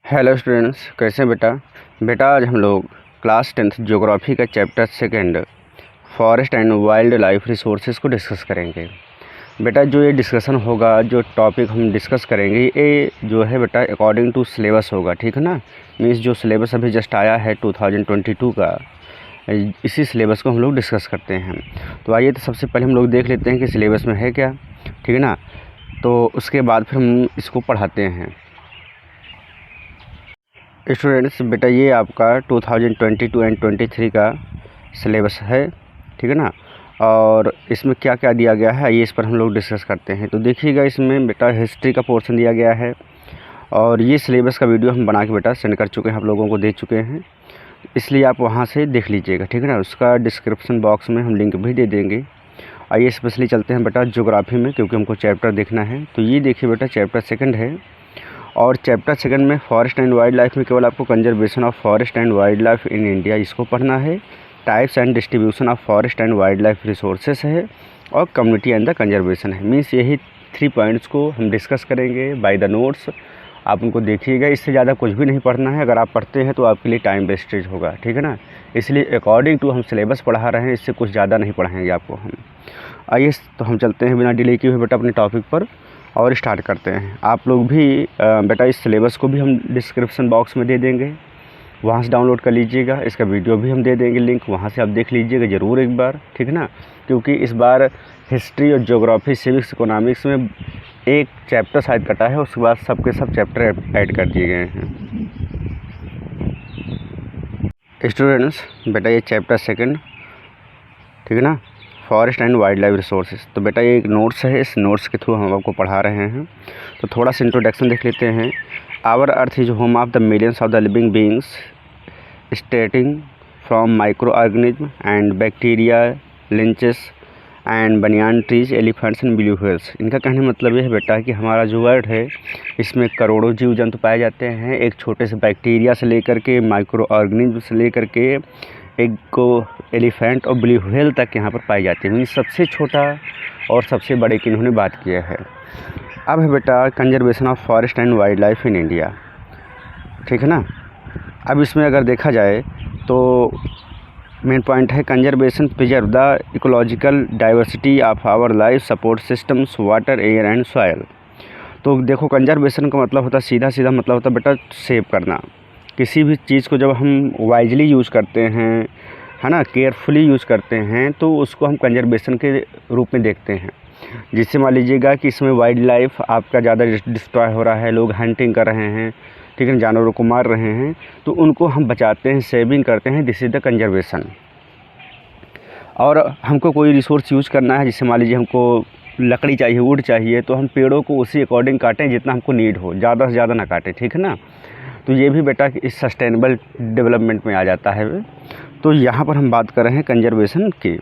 Hello students, कैसे हैं बेटा आज हम लोग क्लास 10th ज्योग्राफी का chapter second forest and wild life resources को डिस्कस करेंगे। बेटा जो ये डिस्कशन होगा, जो टॉपिक हम डिस्कस करेंगे, ये जो है बेटा अकॉर्डिंग टू सिलेबस होगा, ठीक है ना। मीन्स जो सिलेबस अभी जस्ट आया है 2022 का, इसी सिलेबस को हम लोग डिस्कस करते हैं। तो आइए तो सबसे पहले हम लोग देख लेते हैं कि सिलेबस में है क्या, ठीक है ना। तो उसके बाद फिर हम इसको पढ़ाते हैं। स्टूडेंट्स बेटा ये आपका 2022 एंड 23 का सिलेबस है, ठीक है ना। और इसमें क्या क्या दिया गया है ये इस पर हम लोग डिस्कस करते हैं। तो देखिएगा, इसमें बेटा हिस्ट्री का पोर्शन दिया गया है और ये सिलेबस का वीडियो हम बना के बेटा सेंड कर चुके हैं, आप लोगों को दे चुके हैं, इसलिए आप वहाँ से देख लीजिएगा, ठीक है ना। उसका डिस्क्रिप्शन बॉक्स में हम लिंक भी दे देंगे। आइए स्पेशली चलते हैं बेटा ज्योग्राफी में, क्योंकि हमको चैप्टर देखना है। तो ये देखिए बेटा चैप्टर सेकंड है और चैप्टर सेकंड में फॉरेस्ट एंड वाइल्ड लाइफ में केवल आपको conservation of forest and wild life in India इसको पढ़ना है। Types and distribution of forest and wild life resources है और कम्युनिटी एंड द कंजर्वेशन है। मीन्स यही 3 पॉइंट्स को हम डिस्कस करेंगे बाय द नोट्स। आप उनको देखिएगा, इससे ज़्यादा कुछ भी नहीं पढ़ना है। अगर आप पढ़ते हैं तो आपके लिए टाइम वेस्टेज होगा, ठीक है ना। इसलिए अकॉर्डिंग टू हम सिलेबस पढ़ा रहे हैं, इससे कुछ ज़्यादा नहीं पढ़ाएंगे आपको हम। आइए तो हम चलते हैं बिना डिले किए हुए बेटा अपने टॉपिक पर और स्टार्ट करते हैं। आप लोग भी बेटा इस सिलेबस को भी हम डिस्क्रिप्शन बॉक्स में दे देंगे, वहाँ से डाउनलोड कर लीजिएगा। इसका वीडियो भी हम दे देंगे लिंक, वहाँ से आप देख लीजिएगा ज़रूर एक बार, ठीक है ना। क्योंकि इस बार हिस्ट्री और ज्योग्राफी, सिविक्स, इकोनॉमिक्स में एक चैप्टर शायद कटा है, उसके बाद सब के सब चैप्टर ऐड कर दिए गए हैं। स्टूडेंट्स बेटा ये चैप्टर सेकंड, ठीक है ना, forest and wild life resources. तो बेटा ये एक नोट्स है, इस नोट्स के थ्रू हम आपको पढ़ा रहे हैं। तो थोड़ा सा इंट्रोडक्शन देख लेते हैं। Our earth is home of the millions of the living beings starting from micro organism and bacteria, lichens and banyan trees, elephants and blue whales. इनका कहने का मतलब ये है बेटा कि हमारा जो वर्ल्ड है इसमें करोड़ों जीव जंतु पाए जाते हैं, एक छोटे से बैक्टीरिया से लेकर के माइक्रो ऑर्गेनिज्म से लेकर के एक को एलिफेंट और ब्लू व्हेल तक यहाँ पर पाई जाती है। मीन्स सबसे छोटा और सबसे बड़े की इन्होंने बात किया है। अब है बेटा conservation of forest and wild life in India, ठीक है ना। अब इसमें अगर देखा जाए तो मेन पॉइंट है conservation preserve the ecological diversity of our life support systems, water, air and soil. तो देखो कंजर्वेशन का मतलब होता है, सीधा सीधा मतलब होता है बेटा सेव करना। किसी भी चीज़ को जब हम वाइजली यूज़ करते हैं, है ना, केयरफुली यूज़ करते हैं, तो उसको हम कंजर्वेशन के रूप में देखते हैं। जिससे मान लीजिएगा कि इसमें वाइल्ड लाइफ आपका ज़्यादा डिस्ट्रॉय हो रहा है, लोग हंटिंग कर रहे हैं, ठीक है, जानवरों को मार रहे हैं, तो उनको हम बचाते हैं, सेविंग करते हैं। This is the conservation. और हमको कोई रिसोर्स यूज़ करना है, जैसे मान लीजिए हमको लकड़ी चाहिए, वुड चाहिए, तो हम पेड़ों को उसी अकॉर्डिंग काटें जितना हमको नीड हो, ज़्यादा से ज़्यादा ना काटें, ठीक है ना। तो ये भी बेटा इस सस्टेनेबल डेवलपमेंट में आ जाता है। तो यहाँ पर हम बात कर रहे हैं कंजर्वेशन की।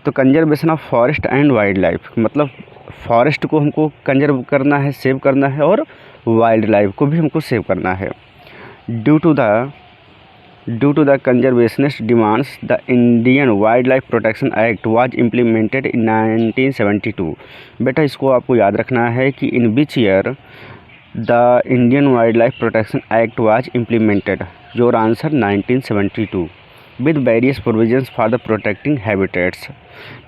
तो conservation of forest and wild life मतलब फॉरेस्ट को हमको कंजर्व करना है, सेव करना है, और वाइल्ड लाइफ को भी हमको सेव करना है। Due to the conservationist demands the Indian wild life protection act was implemented in 1972। बेटा इसको आपको याद रखना है कि in which year the Indian wild life protection act was implemented. Your answer 1972 with various provisions for the protecting habitats.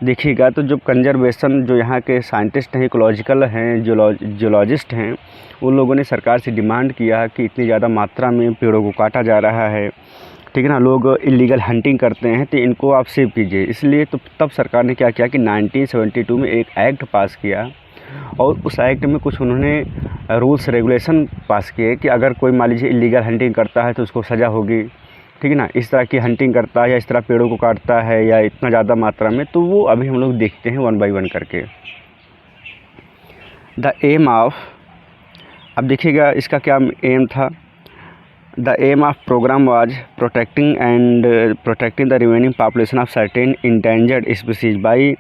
देखिएगा तो जो कंजर्वेशन, जो यहाँ के साइंटिस्ट हैं, इकोलॉजिकल हैं, जियोलॉजिस्ट हैं, उन लोगों ने सरकार से डिमांड किया कि इतनी ज़्यादा मात्रा में पेड़ों को काटा जा रहा है, ठीक है ना, लोग इलीगल हंटिंग करते हैं, तो इनको आप सेव कीजिए। इसलिए तो तब सरकार ने क्या किया कि 1972 में एक एक्ट पास किया और उस एक्ट में कुछ उन्होंने रूल्स रेगुलेशन पास किए कि अगर कोई मान लीजिए इलीगल हंटिंग करता है तो उसको सज़ा होगी, ठीक है ना। इस तरह की हंटिंग करता है या इस तरह पेड़ों को काटता है या इतना ज़्यादा मात्रा में, तो वो अभी हम लोग देखते हैं वन बाय वन करके। द एम ऑफ, अब देखिएगा इसका क्या एम था। The aim of programme was protecting the remaining population of certain endangered species by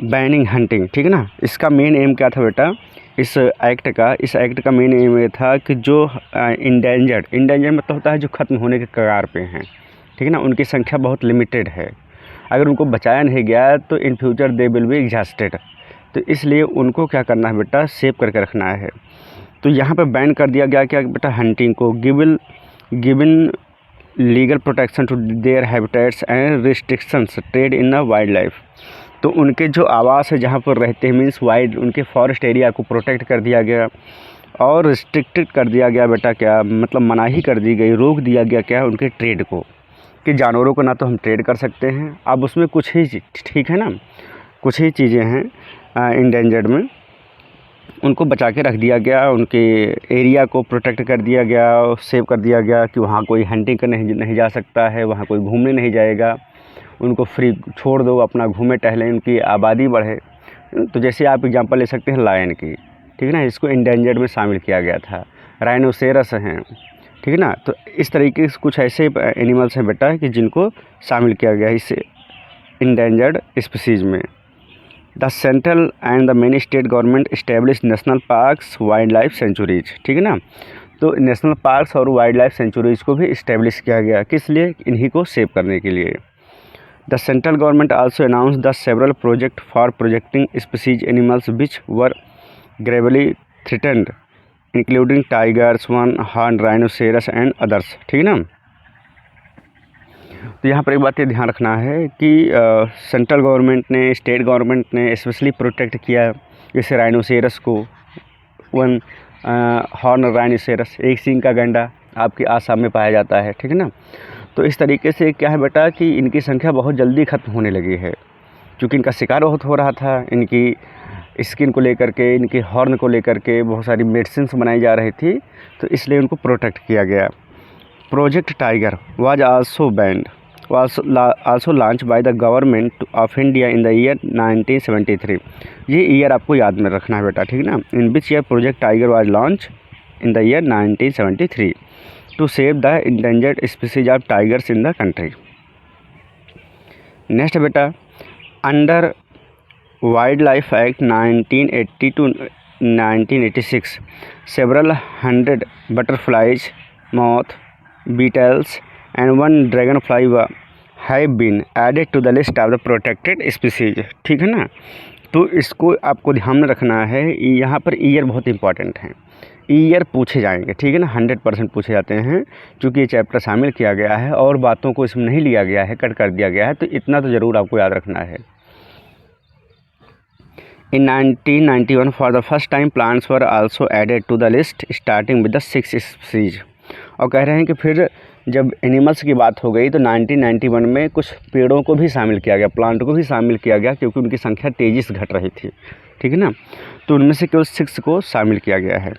banning hunting, ठीक है ना। इसका मेन एम क्या था बेटा, इस एक्ट का मेन एम ये था कि जो इंडेंजर्ड मतलब होता है जो ख़त्म होने के कगार पे हैं, ठीक है ना, उनकी संख्या बहुत लिमिटेड है, अगर उनको बचाया नहीं गया तो in future they will be exhausted. तो इसलिए उनको क्या करना है बेटा, सेव करके रखना है। तो यहाँ पे बैन कर दिया गया क्या बेटा, हंटिंग को, given legal protection to their habitats and restrictions trade in the wildlife. तो उनके जो आवास है जहाँ पर रहते हैं मीन्स वाइल्ड, उनके फॉरेस्ट एरिया को प्रोटेक्ट कर दिया गया और रिस्ट्रिक्टेड कर दिया गया बेटा, क्या मतलब मनाही कर दी गई, रोक दिया गया क्या, उनके ट्रेड को, कि जानवरों को ना तो हम ट्रेड कर सकते हैं। अब उसमें कुछ ही, ठीक है ना, कुछ ही चीज़ें हैं इंडेंजर्ड में, उनको बचा के रख दिया गया, उनके एरिया को प्रोटेक्ट कर दिया गया, सेव कर दिया गया कि वहाँ कोई हंटिंग करने नहीं जा सकता है, वहाँ कोई घूमने नहीं जाएगा, उनको फ्री छोड़ दो, अपना घूमे टहलें, उनकी आबादी बढ़े। तो जैसे आप एग्जांपल ले सकते हैं लायन की, ठीक है ना, इसको इंडेंजर्ड में शामिल किया गया था। राइनोसेरस हैं, ठीक है ना। तो इस तरीके से कुछ ऐसे एनिमल्स हैं बेटा कि जिनको शामिल किया गया है इस इंडेंजर्ड स्पीसीज़ में। The central and the many state government establish national parks, wild life sanctuaries, ठीक है ना। तो नेशनल पार्क्स और वाइल्ड लाइफ सेंचुरीज को भी इस्टेब्लिश किया गया, किस लिए, इन्हीं को सेव करने के लिए। The central government also announce the several project for projecting species animals which were Gravely threatened including tigers, one horn rhinoceros and others, ठीक है ना। तो यहाँ पर एक बात ये ध्यान रखना है कि सेंट्रल गवर्नमेंट ने, स्टेट गवर्नमेंट ने स्पेशली प्रोटेक्ट किया जैसे राइनोसेरस को, वन हॉर्न राइनोसेरस, एक सींग का गैंडा आपके आसाम में पाया जाता है, ठीक है ना। तो इस तरीके से क्या है बेटा कि इनकी संख्या बहुत जल्दी ख़त्म होने लगी है, क्योंकि इनका शिकार बहुत हो रहा था, इनकी स्किन को लेकर के, इनके हॉर्न को लेकर के बहुत सारी मेडिसिन्स बनाई जा रही थी, तो इसलिए उनको प्रोटेक्ट किया गया। Project tiger was also band, also launched by the government of India in the year 1973। ये ईयर आपको याद में रखना है बेटा, ठीक है ना। In which year project tiger was launch in the year 1973 to save the endangered species of tigers in the country. Next बेटा, under wild life act 1980 to 1986 several hundred butterflies, moth, beetles and one dragonfly have been added to the list of the protected species, ठीक है ना। तो इसको आपको ध्यान में रखना है, यहाँ पर ईयर बहुत इंपॉर्टेंट है, ईयर पूछे जाएंगे, ठीक है ना, 100% पूछे जाते हैं, क्योंकि ये चैप्टर शामिल किया गया है और बातों को इसमें नहीं लिया गया है, कट कर दिया गया है, तो इतना तो ज़रूर आपको याद रखना है। In 1991 for the first time plants were also added to the list starting with the 6 species। और कह रहे हैं कि फिर जब एनिमल्स की बात हो गई तो 1991 में कुछ पेड़ों को भी शामिल किया गया, प्लांट को भी शामिल किया गया, क्योंकि उनकी संख्या तेज़ी से घट रही थी, ठीक है ना। तो उनमें से केवल 6 को शामिल किया गया है।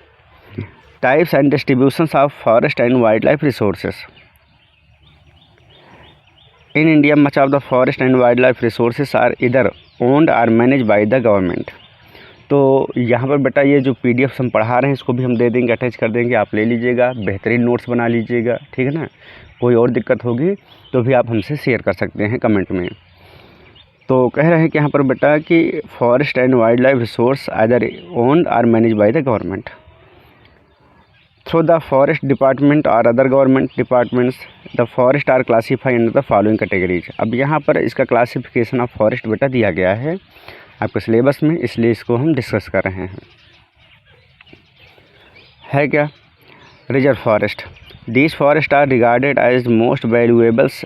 Types and distributions of forest and wild life resources. In India much of the forest and wild life resources are either owned or manage by the government. तो यहाँ पर बेटा ये जो PDF हम पढ़ा रहे हैं इसको भी हम दे देंगे, अटैच कर देंगे, आप ले लीजिएगा, बेहतरीन नोट्स बना लीजिएगा, ठीक है ना। कोई और दिक्कत होगी तो भी आप हमसे शेयर कर सकते हैं कमेंट में। तो कह रहे हैं कि यहाँ पर बेटा कि forest and wild life resource either owned or manage by the government through the forest department और other government departments. The forest are classify under the following categories. अब यहाँ पर इसका क्लासिफिकेशन ऑफ फॉरेस्ट बेटा दिया गया है आपके सिलेबस में, इसलिए इसको हम डिस्कस कर रहे हैं। है क्या, reserve forest. These forest are regarded as most valuables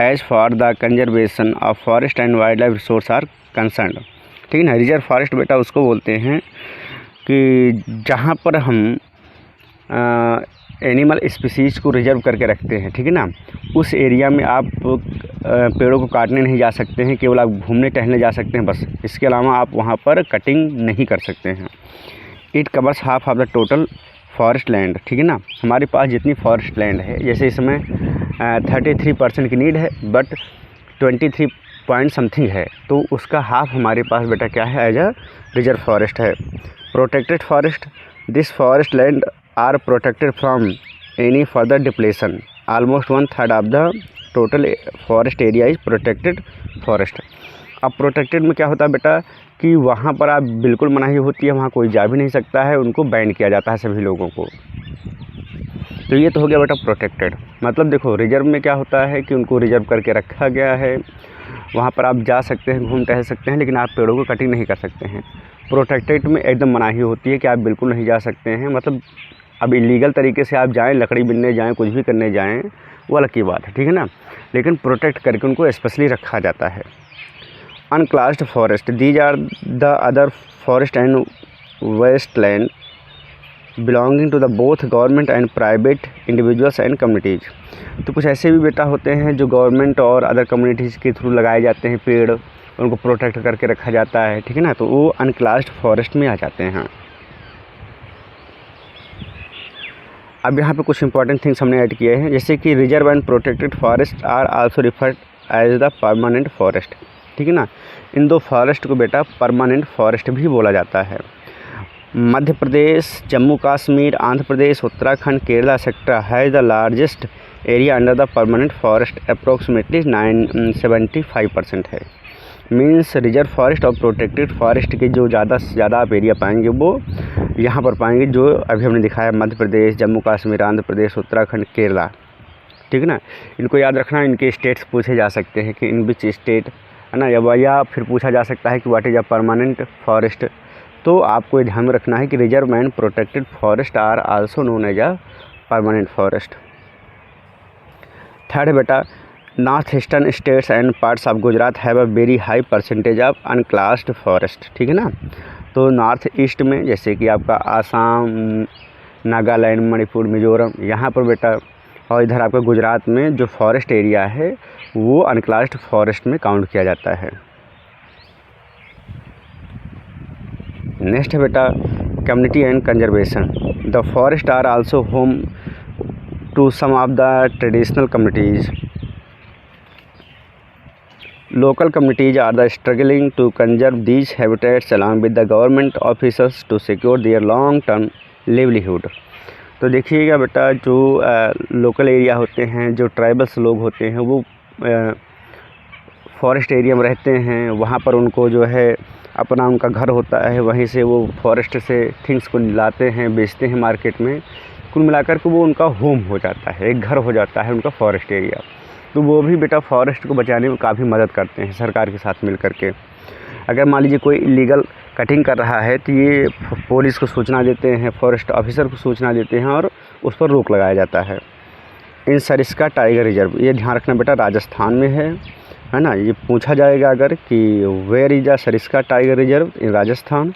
as for the conservation of forest and wild life resource are concern, ठीक है ना। रिजर्व फॉरेस्ट बेटा उसको बोलते हैं कि जहाँ पर हम एनिमल स्पीसीज़ को रिजर्व करके रखते हैं, ठीक है ना। उस एरिया में आप पेड़ों को काटने नहीं जा सकते हैं, केवल आप घूमने टहलने जा सकते हैं बस, इसके अलावा आप वहाँ पर कटिंग नहीं कर सकते हैं। It covers half of the total forest land, ठीक है ना। हमारे पास जितनी फॉरेस्ट लैंड है, जैसे इसमें 33% की नीड है बट 23 पॉइंट समथिंग है, तो उसका हाफ हमारे पास बेटा क्या है, एज अ रिजर्व फॉरेस्ट है। Protected forest, this forest land are protected from any further depletion. Almost 1/3 of the total forest area is protected forest। अब प्रोटेक्टेड में क्या होता है बेटा कि वहाँ पर आप बिल्कुल मनाही होती है, वहाँ कोई जा भी नहीं सकता है, उनको बैन किया जाता है सभी लोगों को। तो ये तो हो गया बेटा प्रोटेक्टेड। मतलब देखो रिजर्व में क्या होता है कि उनको रिजर्व करके रखा गया है, वहाँ पर आप जा सकते हैं, घूम टहल सकते हैं, लेकिन आप पेड़ों को कटिंग नहीं कर सकते हैं। प्रोटेक्टेड में एकदम मनाही होती है कि आप बिल्कुल नहीं जा सकते हैं। मतलब अब इलीगल तरीके से आप जाएँ, लकड़ी बिनने जाएँ, कुछ भी करने जाएँ, वो अलग की बात है, ठीक है ना, लेकिन प्रोटेक्ट करके उनको स्पेशली रखा जाता है। Unclassed forest, these are the other forest and wasteland belonging to the both government and private individuals and communities. तो कुछ ऐसे भी बेटा होते हैं जो गवर्नमेंट और अदर कम्युनिटीज़ के थ्रू लगाए जाते हैं पेड़, उनको प्रोटेक्ट करके रखा जाता है, ठीक है ना, तो वो अनक्लास्ड फॉरेस्ट में आ जाते हैं। अब यहाँ पे कुछ इंपॉर्टेंट थिंग्स हमने ऐड किए हैं, जैसे कि reserve and protected forest are also referred as the permanent forest, ठीक है ना। इन दो फॉरेस्ट को बेटा परमानेंट फॉरेस्ट भी बोला जाता है। Madhya Pradesh, Jammu Kashmir, Andhra Pradesh, Uttarakhand, Kerala sector has the largest area under the permanent forest, approximately 75% है। मीन्स रिजर्व फॉरेस्ट और प्रोटेक्टेड फॉरेस्ट के जो ज़्यादा से ज़्यादा आप एरिया पाएंगे वो यहाँ पर पाएंगे, जो अभी हमने दिखाया मध्य प्रदेश, जम्मू कश्मीर, आंध्र प्रदेश, उत्तराखंड, केरला, ठीक है ना। इनको याद रखना, इनके स्टेट्स पूछे जा सकते हैं कि इन विच स्टेट, है ना, या फिर पूछा जा सकता है कि what is a permanent forest. तो आपको ये ध्यान में रखना है कि reserve and protected forest are also known as a permanent forest. Third है बेटा, north eastern states and parts of Gujarat have a very high percentage of unclassed forest, ठीक है ना। तो नॉर्थ ईस्ट में जैसे कि आपका आसाम, नागालैंड, मणिपुर, मिजोरम, यहाँ पर बेटा, और इधर आपका गुजरात में जो फॉरेस्ट एरिया है वो अनक्लास्ड फॉरेस्ट में काउंट किया जाता है। नेक्स्ट है बेटा, community and conservation. The forest are also home to some of the traditional communities. Local communities are the struggling to conserve these habitats along with the government officials to secure their long-term livelihood। तो देखिएगा बेटा, जो local area होते हैं, जो tribals लोग होते हैं, वो फॉरेस्ट एरिया में रहते हैं। वहाँ पर उनको जो है अपना उनका घर होता है, वहीं से वो फॉरेस्ट से थिंग्स को लाते हैं, बेचते हैं मार्केट में। कुल मिलाकर के वो उनका होम हो जाता है, एक घर हो जाता है उनका फॉरेस्ट एरिया। तो वो भी बेटा फॉरेस्ट को बचाने में काफ़ी मदद करते हैं सरकार के साथ मिल करके। अगर मान लीजिए कोई इलीगल कटिंग कर रहा है तो ये पुलिस को सूचना देते हैं, फॉरेस्ट ऑफिसर को सूचना देते हैं और उस पर रोक लगाया जाता है। इन सरिस्का टाइगर रिजर्व, ये ध्यान रखना बेटा, राजस्थान में है ना। ये पूछा जाएगा अगर कि where is the Sariska tiger reserve in Rajasthan.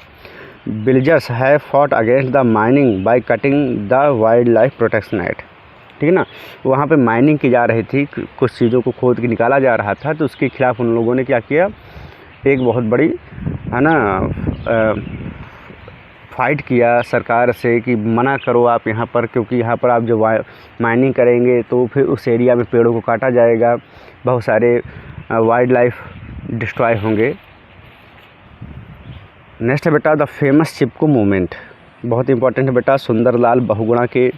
Villagers have fought against the mining by cutting the wild life protection act, ठीक है ना। वहाँ पे माइनिंग की जा रही थी, कुछ चीज़ों को खोद के निकाला जा रहा था, तो उसके खिलाफ़ उन लोगों ने क्या किया, एक बहुत बड़ी, है ना, फाइट किया सरकार से कि मना करो आप यहाँ पर, क्योंकि यहाँ पर आप जो माइनिंग करेंगे तो फिर उस एरिया में पेड़ों को काटा जाएगा, बहुत सारे वाइल्ड लाइफ डिस्ट्रॉय होंगे। नेक्स्ट है बेटा, द फेमस चिपको मूवमेंट, बहुत इंपॉर्टेंट है बेटा, सुंदरलाल बहुगुणा के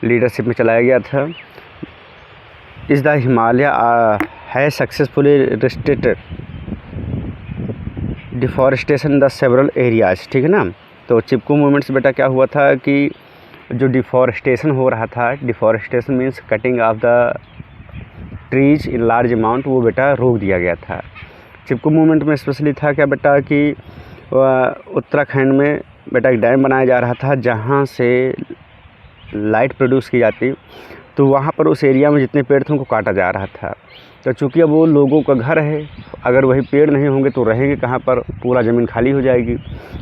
लीडरशिप में चलाया गया था। इस द हिमालय है successfully restricted deforestation the several areas, ठीक है ना। तो चिपको मूवमेंट से बेटा क्या हुआ था कि जो डिफॉरेस्टेशन हो रहा था, deforestation means cutting of the trees in large amount, वो बेटा रोक दिया गया था। चिपको मूवमेंट में स्पेशली था क्या बेटा कि उत्तराखंड में बेटा एक डैम बनाया जा रहा था जहाँ से लाइट प्रोड्यूस की जाती, तो वहाँ पर उस एरिया में जितने पेड़ थे उनको काटा जा रहा था। तो चूँकि अब वो लोगों का घर है, अगर वही पेड़ नहीं होंगे तो रहेंगे कहाँ पर, पूरा ज़मीन खाली हो जाएगी।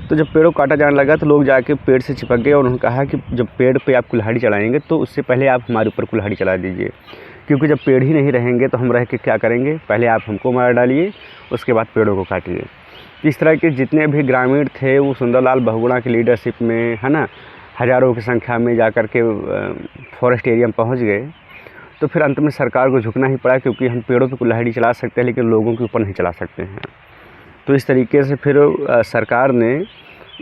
तो जब पेड़ों काटा जाने लगा तो लोग जाके पेड़ से चिपक गए और उन्होंने कहा कि जब पेड़ पे आप कुल्हाड़ी चलाएंगे तो उससे पहले आप हमारे ऊपर कुल्हाड़ी चला दीजिए, क्योंकि जब पेड़ ही नहीं रहेंगे तो हम रह के क्या करेंगे, पहले आप हमको मार डालिए, उसके बाद पेड़ों को काटिए। इस तरह के जितने भी ग्रामीण थे वो सुंदरलाल बहुगुणा की लीडरशिप में, है ना, हज़ारों की संख्या में जाकर के फॉरेस्ट एरिया में पहुंच गए। तो फिर अंत में सरकार को झुकना ही पड़ा, क्योंकि हम पेड़ों पे कुल्हाड़ी चला सकते हैं लेकिन लोगों के ऊपर नहीं चला सकते हैं। तो इस तरीके से फिर सरकार ने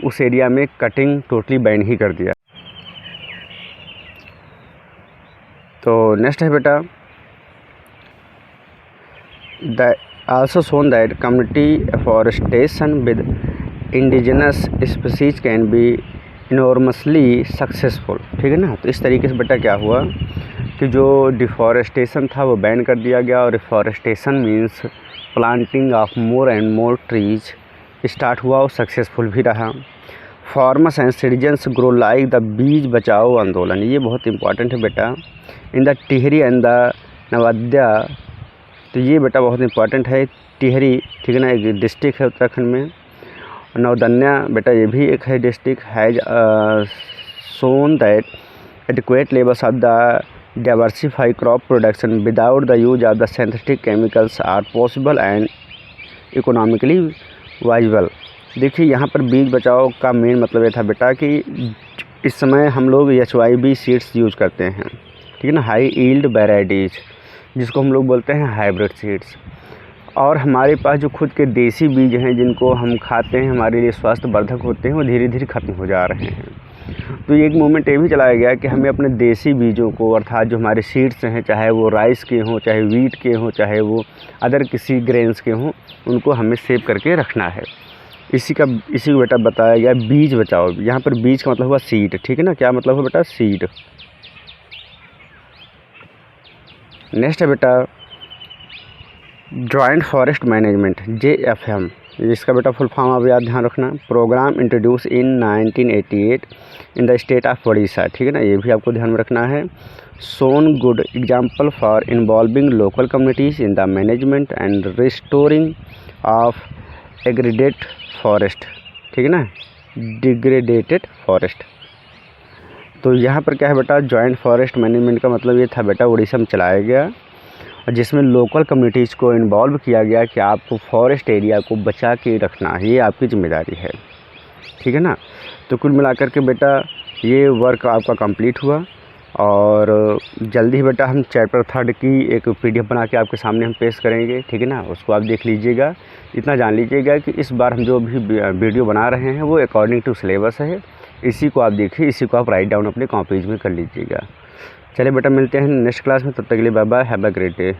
उस एरिया में कटिंग टोटली बैन ही कर दिया। तो नेक्स्ट है बेटा, the also shown that community afforestation with indigenous species can be enormously successful, ठीक है ना। तो इस तरीके से बेटा क्या हुआ कि जो डिफॉरेस्टेशन था वो बैन कर दिया गया, और deforestation means planting of more and more trees start हुआ और सक्सेसफुल भी रहा। Farmers and citizens grow like the Beej Bachao Andolan, ये बहुत इंपॉर्टेंट है बेटा। In the Tehri and the Navdanya, तो ये बेटा बहुत इंपॉर्टेंट है। टिहरी, ठीक है ना, एक डिस्ट्रिक्ट है उत्तराखंड में। नवदन्या बेटा ये भी एक है district. Has shown that adequate levels of the diversified crop production without the use of the synthetic chemicals are possible and economically viable। देखिए यहाँ पर बीज बचाओ का मेन मतलब ये था बेटा कि इस समय हम लोग HYB सीड्स यूज़ करते हैं, ठीक है ना, हाई यील्ड वैराइटीज़, जिसको हम लोग बोलते हैं हाइब्रिड सीड्स। और हमारे पास जो खुद के देसी बीज हैं जिनको हम खाते हैं, हमारे लिए स्वास्थ्यवर्धक होते हैं, वो धीरे धीरे ख़त्म हो जा रहे हैं। तो एक मूवमेंट ये भी चलाया गया कि हमें अपने देसी बीजों को, अर्थात जो हमारे सीड्स हैं, चाहे वो राइस के हों, चाहे वीट के हों, चाहे वो अदर किसी ग्रेन्स के हों, उनको हमें सेव करके रखना है। इसी को बेटा बताया गया बीज बचाओ। यहाँ पर बीज का मतलब हुआ सीड, ठीक है ना, क्या मतलब है बेटा, सीड। नेक्स्ट है बेटा जॉइंट फॉरेस्ट मैनेजमेंट, JFM, इसका बेटा फुल फॉर्म आप याद ध्यान रखना। Programme introduce in 1988 in the state of Odisha, ठीक है ना, ये भी आपको ध्यान में रखना है। Some good example for involving local communities in the management and restoring of degraded forest, ठीक है ना, डिग्रेडेटेड फॉरेस्ट। तो यहाँ पर क्या है बेटा, जॉइंट फॉरेस्ट मैनेजमेंट का मतलब ये था बेटा, उड़ीसा में चलाया गया, जिसमें लोकल कम्युनिटीज़ को इन्वॉल्व किया गया कि आपको फॉरेस्ट एरिया को बचा के रखना, ये आपकी जिम्मेदारी है, ठीक है ना। तो कुल मिलाकर के बेटा ये वर्क आपका कंप्लीट हुआ, और जल्दी ही बेटा हम चैप्टर 3 की एक PDF बना के आपके सामने हम पेश करेंगे, ठीक है ना, उसको आप देख लीजिएगा। इतना जान लीजिएगा कि इस बार हम जो भी वीडियो बना रहे हैं वो अकॉर्डिंग टू सिलेबस है, इसी को आप देखिए, इसी को आप राइट डाउन अपने कॉपीज में कर लीजिएगा। चलिए बेटा मिलते हैं नेक्स्ट क्लास में, तब तक के लिए bye bye, have a great day.